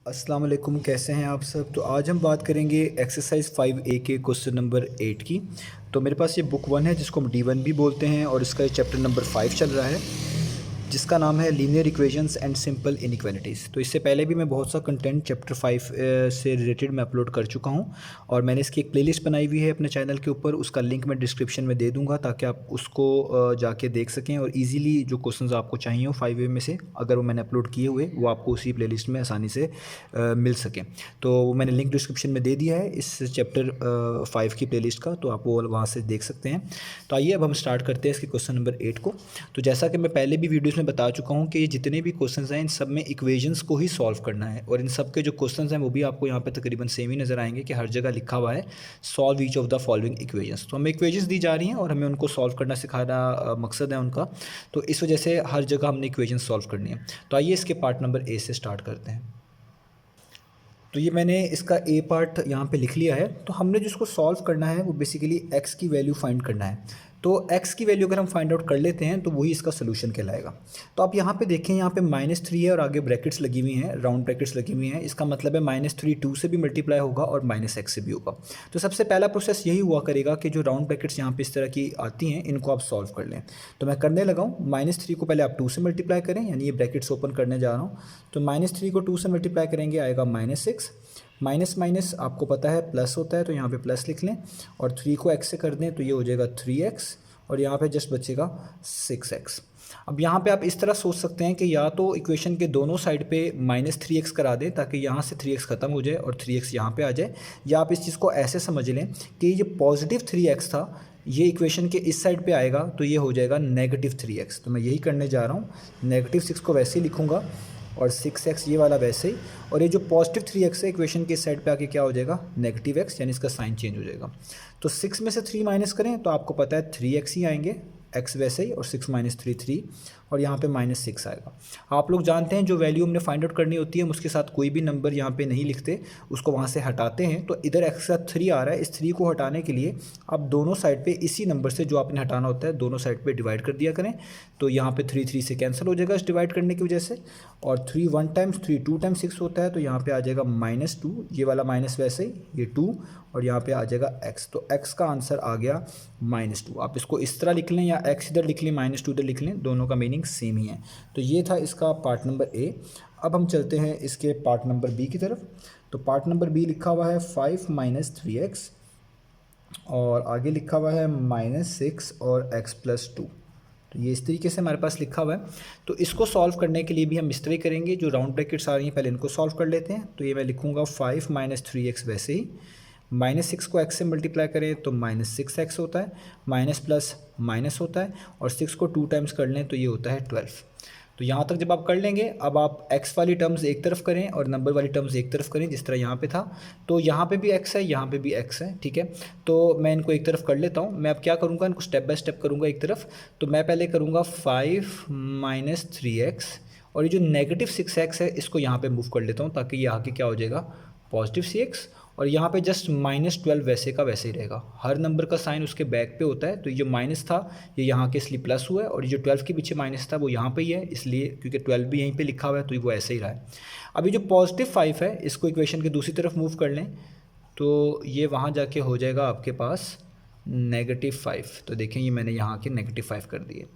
अस्सलाम वालेकुम, कैसे हैं आप सब। तो आज हम बात करेंगे एक्सरसाइज 5A के क्वेश्चन नंबर 8 की। तो मेरे पास ये बुक 1 है जिसको हम D1 भी बोलते हैं और इसका चैप्टर नंबर 5 चल रहा है जिसका नाम है linear equations and simple inequalities. तो इससे पहले भी मैं बहुत सा कंटेंट चैप्टर 5 से रिलेटेड मैं अपलोड कर चुका हूं और मैंने इसकी एक प्लेलिस्ट बनाई हुई है अपने चैनल के ऊपर। उसका लिंक मैं डिस्क्रिप्शन में दे दूंगा ताकि आप उसको जाके देख सकें और इजीली जो क्वेश्चंस आपको चाहिए हो 5A में से, अगर वो मैंने अपलोड किए हुए, वो आपको उसी प्लेलिस्ट में आसानी से मिल सकें। तो वो मैंने लिंक डिस्क्रिप्शन में दे दिया है इस चैप्टर 5 की प्लेलिस्ट का, तो आप वो वहाँ से देख सकते हैं। तो आइए अब हम स्टार्ट करते हैं इसके क्वेश्चन नंबर 8 को। तो जैसा कि मैं पहले भी वीडियोस में बता चुका हूँ कि ये जितने भी क्वेश्चंस हैं इन सब में इक्वेशंस को ही सॉल्व करना है और इन सब के जो क्वेश्चंस हैं वो भी आपको यहाँ पे तकरीबन सेम ही नज़र आएंगे कि हर जगह लिखा हुआ है solve each of the following equations. तो हमें इक्वेशंस दी जा रही हैं और हमें उनको सॉल्व करना सिखाना मकसद है उनका। तो इस वजह से हर जगह हमने इक्वेशंस सॉल्व करनी है। तो आइए इसके पार्ट नंबर ए से स्टार्ट करते हैं। तो ये मैंने इसका ए पार्ट यहाँ पे लिख लिया है। तो हमने जिसको सॉल्व करना है वो बेसिकली एक्स की वैल्यू फाइंड करना है। तो एक्स की वैल्यू अगर हम फाइंड आउट कर लेते हैं तो वही इसका सोल्यूशन कहलाएगा। तो आप यहाँ पे देखें, यहाँ पे -3 है और आगे ब्रैकेट्स लगी हुई हैं, राउंड ब्रैकेट्स लगी हुई हैं। इसका मतलब है -3 2 से भी मल्टीप्लाई होगा और -x से भी होगा। तो सबसे पहला प्रोसेस यही हुआ करेगा कि जो राउंड ब्रैकेट्स यहाँ पे इस तरह की आती हैं इनको आप सॉल्व कर लें। तो मैं करने लगा हूँ, -3 को पहले आप 2 से मल्टीप्लाई करें, यानी ये ब्रैकेट्स ओपन करने जा रहा हूँ। तो -3 को 2 से मल्टीप्लाई करेंगे आएगा -6। माइनस माइनस आपको पता है प्लस होता है, तो यहाँ पे प्लस लिख लें और 3 को x से कर दें तो ये हो जाएगा 3x और यहाँ पे जस्ट बचेगा 6x। अब यहाँ पे आप इस तरह सोच सकते हैं कि या तो इक्वेशन के दोनों साइड पे -3x करा दें ताकि यहाँ से 3x ख़त्म हो जाए और 3x यहाँ पे आ जाए, या आप इस चीज़ को ऐसे समझ लें कि ये पॉजिटिव 3x था, ये इक्वेशन के इस साइड पे आएगा तो ये हो जाएगा -3x। तो मैं यही करने जा रहा हूँ, -6 को वैसे ही लिखूँगा और 6x ये वाला वैसे ही, और ये जो पॉजिटिव 3x है इक्वेशन के साइड पे आके क्या हो जाएगा -x, यानी इसका साइन चेंज हो जाएगा। तो 6 में से 3 माइनस करें तो आपको पता है 3x ही आएंगे, x वैसे ही, और 6 - 3 3, और यहाँ पे -6 आएगा। आप लोग जानते हैं जो वैल्यू हमने फाइंड आउट करनी होती है हम उसके साथ कोई भी नंबर यहाँ पे नहीं लिखते, उसको वहाँ से हटाते हैं। तो इधर x का 3 आ रहा है, इस 3 को हटाने के लिए आप दोनों साइड पे इसी नंबर से जो आपने हटाना होता है दोनों साइड पे डिवाइड कर दिया करें। तो यहाँ पे 3 3 से कैंसिल हो जाएगा इस डिवाइड करने की वजह से, और 3 1 टाइम्स 3 2 टाइम्स 6 होता है, तो यहाँ पे आ जाएगा -2, ये वाला माइनस वैसे ही, ये 2, और यहाँ पे आ जाएगा x। तो x का आंसर आ गया -2। आप इसको इस तरह लिख लें या x इधर लिख लें, -2 इधर लिख लें, दोनों का मीनिंग सेम ही है। तो ये था इसका पार्ट नंबर ए। अब हम चलते हैं इसके पार्ट नंबर बी की तरफ। तो पार्ट नंबर बी लिखा हुआ है 5 - 3x और आगे लिखा हुआ है -6 और x + 2। तो ये इस तरीके से हमारे पास लिखा हुआ है। तो इसको सॉल्व करने के लिए भी हम इस तरह करेंगे, जो राउंड ब्रैकेट्स आ रही हैं पहले इनको सॉल्व कर लेते हैं। तो ये मैं लिखूँगा 5 - 3x वैसे ही, -6 को x से मल्टीप्लाई करें तो -6x होता है, माइनस प्लस माइनस होता है, और 6 को 2 टाइम्स कर लें तो ये होता है 12। तो यहाँ तक जब आप कर लेंगे, अब आप x वाली टर्म्स एक तरफ करें और नंबर वाली टर्म्स एक तरफ करें जिस तरह यहाँ पे था। तो यहाँ पे भी x है, यहाँ पे भी x है, ठीक है। तो मैं इनको एक तरफ कर लेता हूँ। मैं अब क्या करूँगा, इनको स्टेप बाय स्टेप करूँगा एक तरफ। तो मैं पहले करूँगा 5 - 3x, और ये जो -6x है इसको यहाँ पर मूव कर लेता हूँ ताकि ये आके क्या हो जाएगा +6x, और यहाँ पे जस्ट -12 वैसे का वैसे ही रहेगा। हर नंबर का साइन उसके बैक पे होता है, तो ये जो माइनस था ये यहाँ के इसलिए प्लस हुआ है, और ये जो 12 के पीछे माइनस था वो यहाँ पे ही है, इसलिए क्योंकि 12 भी यहीं पे लिखा हुआ है तो वो ऐसे ही रहा है। अभी जो +5 है इसको इक्वेशन के दूसरी तरफ मूव कर लें तो ये वहाँ जाके हो जाएगा आपके पास -5। तो देखें ये मैंने यहाँ के -5 कर दिए।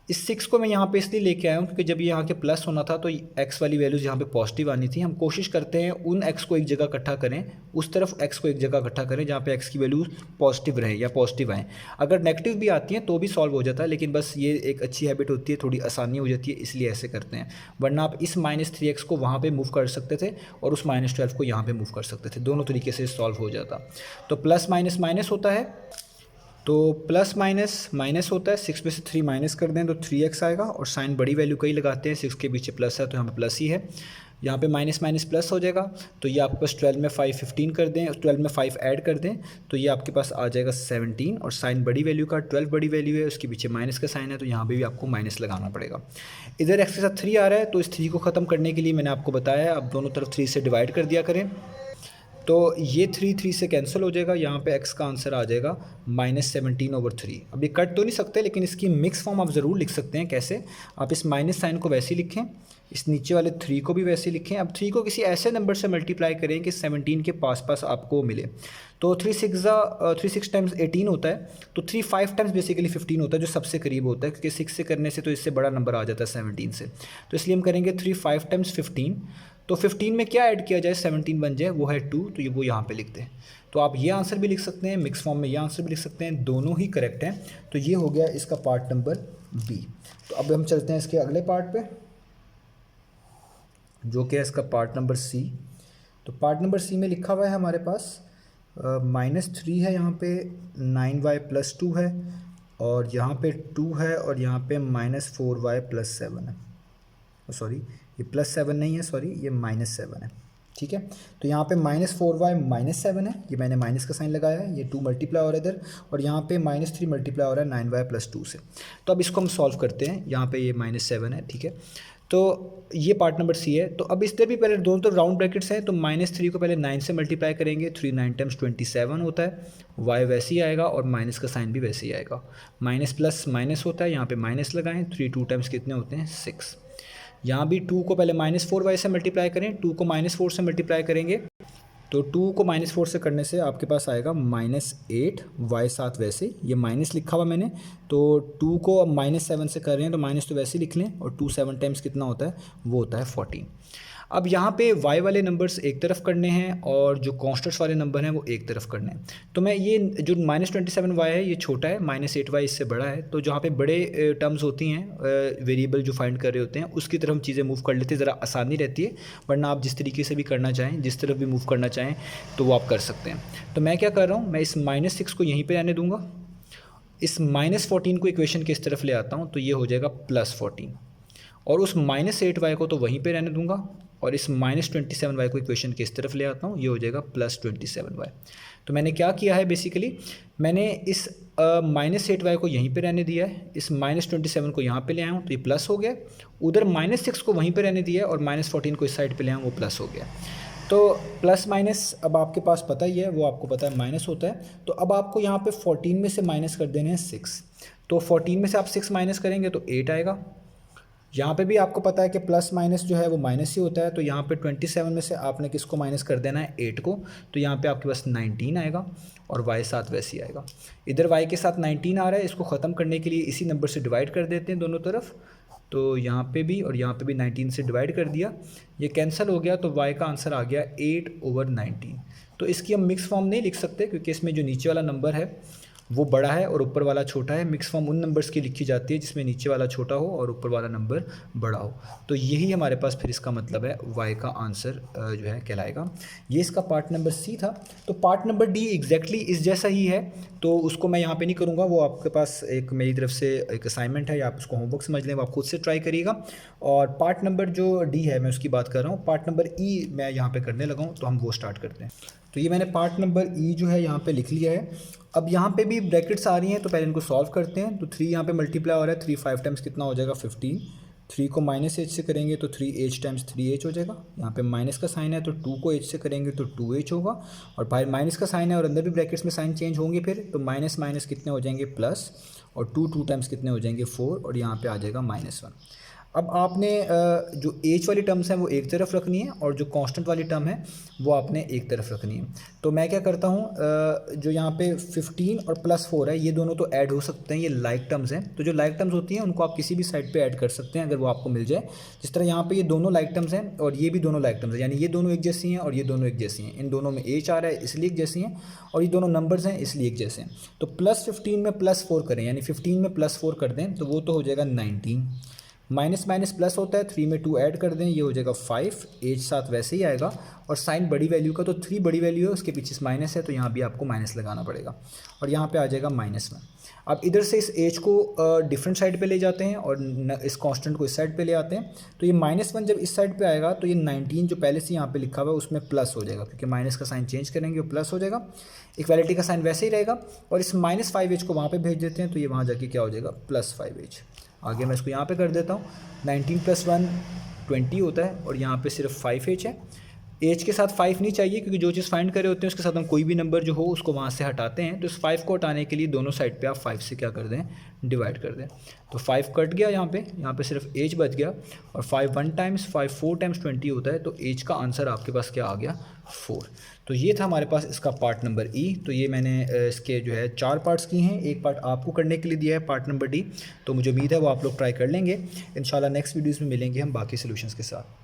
इस 6 को मैं यहाँ पे इसलिए लेके आया हूँ क्योंकि जब ये यहाँ के प्लस होना था तो x वाली वैल्यूज़ यहाँ पे पॉजिटिव आनी थी। हम कोशिश करते हैं उन x को एक जगह इकट्ठा करें, उस तरफ x को एक जगह इकट्ठा करें जहाँ पे x की वैल्यू पॉजिटिव रहे या पॉजिटिव आए। अगर नेगेटिव भी आती हैं तो भी सॉल्व हो जाता है, लेकिन बस ये एक अच्छी हैबिट होती है, थोड़ी आसानी हो जाती है, इसलिए ऐसे करते हैं। वरना आप इस -3x को वहाँ पर मूव कर सकते थे और उस -12 को यहाँ पर मूव कर सकते थे, दोनों तरीके से सॉल्व हो जाता। तो प्लस माइनस माइनस होता है, तो प्लस माइनस माइनस होता है, 6 में से 3 माइनस कर दें तो 3x आएगा, और साइन बड़ी वैल्यू का ही लगाते हैं, 6 के पीछे प्लस है तो यहाँ पे प्लस ही है। यहाँ पे माइनस माइनस प्लस हो जाएगा, तो ये आपके पास 12 में 5 15 कर दें, 12 में 5 ऐड कर दें तो ये आपके पास आ जाएगा 17, और साइन बड़ी वैल्यू का 12 बड़ी वैल्यू है, उसके पीछे माइनस का साइन है तो यहाँ पे भी आपको माइनस लगाना पड़ेगा। इधर x के साथ 3 आ रहा है तो इस 3 को ख़त्म करने के लिए मैंने आपको बताया अब दोनों तरफ 3 से डिवाइड कर दिया करें। तो ये 3 से कैंसिल हो जाएगा, यहाँ पे x का आंसर आ जाएगा -17/3। अब ये कट तो नहीं सकते, लेकिन इसकी मिक्स फॉर्म आप ज़रूर लिख सकते हैं। कैसे? आप इस माइनस साइन को वैसे ही लिखें, इस नीचे वाले 3 को भी वैसे लिखें। अब 3 को किसी ऐसे नंबर से मल्टीप्लाई करें कि 17 के पास पास आपको मिले। तो 3 टाइम्स 18 होता है, तो 3 5 टाइम्स बेसिकली 15 होता है, जो सबसे करीब होता है, क्योंकि 6 से करने से तो इससे बड़ा नंबर आ जाता है 17 से। तो इसलिए हम करेंगे 3 5 टाइम्स 15। तो 15 में क्या ऐड किया जाए 17 बन जाए, वो है 2, तो ये वो यहाँ पे लिखते हैं। तो आप ये आंसर भी लिख सकते हैं, मिक्स फॉर्म में ये आंसर भी लिख सकते हैं, दोनों ही करेक्ट हैं। तो ये हो गया इसका पार्ट नंबर बी। तो अब हम चलते हैं इसके अगले पार्ट पे, जो कि है इसका पार्ट नंबर सी। तो पार्ट नंबर सी में लिखा हुआ है हमारे पास -3 है, यहाँ पे 9y + 2 है, और यहाँ पे 2 है, और यहाँ पे -4y + 7 है। सॉरी, ये +7 नहीं है, सॉरी ये -7 है। ठीक है, तो यहाँ पे -4y -7 है, ये मैंने माइनस का साइन लगाया है, ये 2 मल्टीप्लाई हो रहा है इधर, और यहाँ पे -3 मल्टीप्लाई हो रहा है 9y + 2 से। तो अब इसको हम सॉल्व करते हैं। यहाँ पे ये -7 है, ठीक है, तो ये पार्ट नंबर सी है। तो अब इस तरह भी पहले दोनों तो राउंड ब्रैकेट्स हैं, तो -3 को पहले 9 से मल्टीप्लाई करेंगे, 3 9 टाइम्स 27 होता है, y वैसे ही आएगा और माइनस का साइन भी वैसे ही आएगा। माइनस प्लस माइनस होता है, यहाँ पे माइनस लगाएं, 3 2 टाइम्स कितने होते हैं 6। यहाँ भी 2 को पहले -4y से मल्टीप्लाई करें, 2 को -4 से मल्टीप्लाई करेंगे, तो 2 को -4 से करने से आपके पास आएगा -8, y साथ वैसे, ये माइनस लिखा हुआ मैंने, तो 2 को -7 से कर रहे हैं तो माइनस तो वैसे ही लिख लें, और 2 7 टाइम्स कितना होता है, वो होता है 14। अब यहाँ पे y वाले नंबर्स एक तरफ करने हैं और जो कॉन्स्टेंट्स वाले नंबर हैं वो एक तरफ करने हैं। तो मैं ये जो -27y है ये छोटा है, -8y इससे बड़ा है, तो जहाँ पे बड़े टर्म्स होती हैं वेरिएबल जो फाइंड कर रहे होते हैं उसकी तरफ हम चीज़ें मूव कर लेते हैं, ज़रा आसानी रहती है। वरना आप जिस तरीके से भी करना चाहें, जिस तरफ भी मूव करना चाहें तो वो आप कर सकते हैं। तो मैं क्या कर रहा हूँ, मैं इस -6 को यहीं पर रहने दूँगा, इस -14 को इक्वेशन के इस तरफ ले आता हूँ, तो ये हो जाएगा +14, और उस -8y को तो वहीं पे रहने दूंगा, और इस -27y को इक्वेशन के इस तरफ ले आता हूँ, ये हो जाएगा +27y। तो मैंने क्या किया है, बेसिकली मैंने इस -8y को यहीं पे रहने दिया है, इस -27 को यहाँ पे ले आया हूँ तो ये प्लस हो गया, उधर -6 को वहीं पे रहने दिया है और -14 को इस साइड पे ले आया, वो प्लस हो गया। तो प्लस माइनस अब आपके पास पता ही है, वो आपको पता है माइनस होता है। तो अब आपको यहाँ पे 14 में से माइनस कर देने हैं 6, तो 14 में से आप 6 माइनस करेंगे तो 8 आएगा। यहाँ पे भी आपको पता है कि प्लस माइनस जो है वो माइनस ही होता है, तो यहाँ पे 27 में से आपने किसको माइनस कर देना है 8 को, तो यहाँ पे आपके पास 19 आएगा, और y साथ वैसे ही आएगा। इधर y के साथ 19 आ रहा है, इसको ख़त्म करने के लिए इसी नंबर से डिवाइड कर देते हैं दोनों तरफ, तो यहाँ पे भी और यहाँ पे भी 19 से डिवाइड कर दिया, ये कैंसिल हो गया, तो y का आंसर आ गया 8/19। तो इसकी हम मिक्स फॉर्म नहीं लिख सकते क्योंकि इसमें जो नीचे वाला नंबर है वो बड़ा है और ऊपर वाला छोटा है। मिक्स फॉर्म उन नंबर्स की लिखी जाती है जिसमें नीचे वाला छोटा हो और ऊपर वाला नंबर बड़ा हो। तो यही हमारे पास फिर इसका मतलब है y का आंसर जो है कहलाएगा। ये इसका पार्ट नंबर सी था। तो पार्ट नंबर डी एग्जैक्टली इस जैसा ही है, तो उसको मैं यहाँ पे नहीं करूँगा, वो आपके पास एक मेरी तरफ से एक असाइनमेंट है, या आप उसको होमवर्क समझ लें, आप खुद से ट्राई करिएगा। और पार्ट नंबर जो डी है मैं उसकी बात कर रहा हूँ, पार्ट नंबर ई मैं यहाँ पर करने लगा हूँ, तो हम वो स्टार्ट करते हैं। तो ये मैंने पार्ट नंबर ई जो है यहाँ पे लिख लिया है। अब यहाँ पे भी ब्रैकेट्स आ रही हैं, तो पहले इनको सॉल्व करते हैं। तो 3 यहाँ पे मल्टीप्लाई हो रहा है, 3 5 टाइम्स कितना हो जाएगा 15। 3 को -h से करेंगे तो 3h टाइम्स 3h हो जाएगा। यहाँ पे माइनस का साइन है तो 2 को h से करेंगे तो 2h होगा, और बाहर माइनस का साइन है और अंदर भी ब्रैकेट्स में साइन चेंज होंगे फिर, तो माइनस माइनस कितने हो जाएंगे प्लस, और 2 टाइम्स कितने हो जाएंगे 4, और यहाँ पर आ जाएगा -1। अब आपने जो एच वाली टर्म्स हैं वो एक तरफ रखनी है, और जो कांस्टेंट वाली टर्म है वो आपने एक तरफ रखनी है। तो मैं क्या करता हूँ, जो यहाँ पे 15 और +4 है, ये दोनों तो ऐड हो सकते हैं, ये लाइक टर्म्स हैं। तो जो लाइक टर्म्स होती हैं उनको आप किसी भी साइड पे ऐड कर सकते हैं अगर वो आपको मिल जाए। जिस तरह यहाँ पे ये दोनों लाइक टर्म्स हैं और ये भी दोनों लाइक टर्म्स हैं, यानी ये दोनों एक जैसी हैं और ये दोनों एक जैसी हैं। इन दोनों में एच आ रहा है इसलिए एक जैसी हैं, और ये दोनों नंबर्स हैं इसलिए एक जैसे हैं। तो +15 में +4 करें, यानी 15 में +4 कर दें तो वो तो हो जाएगा 19। माइनस माइनस प्लस होता है, 3 में 2 ऐड कर दें, ये हो जाएगा 5। एज साथ वैसे ही आएगा, और साइन बड़ी वैल्यू का तो 3 बड़ी वैल्यू है, उसके पीछे माइनस है तो यहाँ भी आपको माइनस लगाना पड़ेगा, और यहाँ पे आ जाएगा -1। अब इधर से इस एज को डिफरेंट साइड पे ले जाते हैं और इस कांस्टेंट को इस साइड पे ले आते हैं, तो ये -1 जब इस साइड पे आएगा तो ये 19 जो पहले से यहाँ पे लिखा हुआ है उसमें प्लस हो जाएगा, क्योंकि माइनस का साइन चेंज करेंगे वो प्लस हो जाएगा। इक्वालिटी का साइन वैसे ही रहेगा, और इस -5h को वहाँ पे भेज देते हैं तो ये वहाँ जाके क्या हो जाएगा +5h। आगे मैं इसको यहाँ पे कर देता हूँ, 19 + 1 20 होता है, और यहाँ पे सिर्फ 5h है। एज के साथ 5 नहीं चाहिए, क्योंकि जो चीज़ फाइंड कर रहे होते हैं उसके साथ हम कोई भी नंबर जो हो उसको वहाँ से हटाते हैं। तो इस 5 को हटाने के लिए दोनों साइड पे आप 5 से क्या कर दें, डिवाइड कर दें। तो 5 कट गया यहाँ पे सिर्फ एज बच गया, और 5 1 टाइम्स 5 4 टाइम्स 20 होता है, तो एज का आंसर आपके पास क्या आ गया, 4। तो ये था हमारे पास इसका पार्ट नंबर ई। तो ये मैंने इसके जो है 4 पार्ट्स की हैं, एक पार्ट आपको करने के लिए दिया है पार्ट नंबर डी। तो मुझे उम्मीद है वो आप लोग ट्राई कर लेंगे। इंशाल्लाह नेक्स्ट वीडियोज़ में मिलेंगे हम बाकी सोल्यूशंस के साथ।